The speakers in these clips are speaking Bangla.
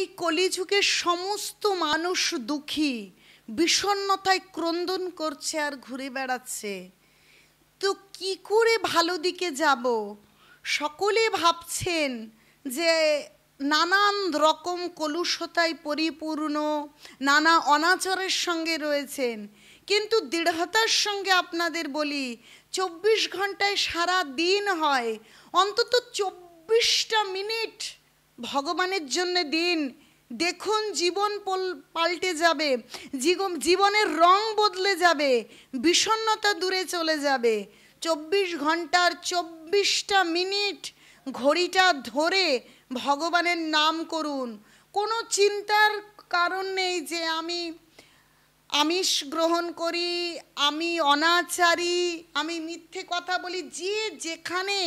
এই কলিযুগের সমস্ত মানুষ দুঃখী, বিষণ্ণতায় ক্রন্দন করছে আর ঘুরে বেড়াচ্ছে। তো কি করে ভালো দিকে যাব? সকলে ভাবছেন যে নানান রকম কলুষতায় পরিপূর্ণ, নানা অনাচারের সঙ্গে রয়েছেন, কিন্তু দৃঢ়তার সঙ্গে আপনাদের বলি 24 ঘন্টায় সারা দিন হয়, অন্তত 24টা মিনিট ভগবানের জন্য দিন। দেখুন জীবন পাল্টে যাবে, জীবনের রং বদলে যাবে, বিষণ্ণতা দূরে চলে যাবে। 24 ঘন্টার 24টা মিনিট ঘড়িটা ধরে ভগবানের নাম করুন। কোনো চিন্তার কারণ নেই যে আমি আমিষ গ্রহণ করি, আমি অনাচারী, আমি মিথ্যে কথা বলি। যে যেখানে,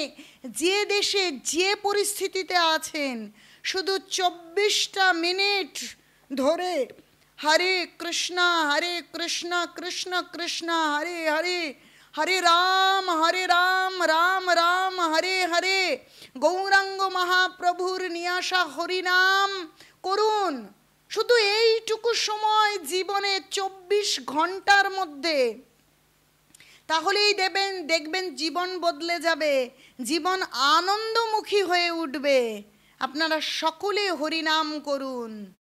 যে দেশে, যে পরিস্থিতিতে আছেন, শুধু 24টা মিনিট ধরে হরে কৃষ্ণ কৃষ্ণ কৃষ্ণ হরে হরে, হরে রাম রাম রাম হরে হরে, গৌরাঙ্গ মহাপ্রভুর নিয়াসা হরিনাম করুন। শুধু এইটুকু সময় জীবনে 24 ঘন্টার মধ্যে, তাহলেই দেখবেন জীবন বদলে যাবে, জীবন আনন্দমুখী হয়ে উঠবে। আপনারা সকলে হরিনাম করুন।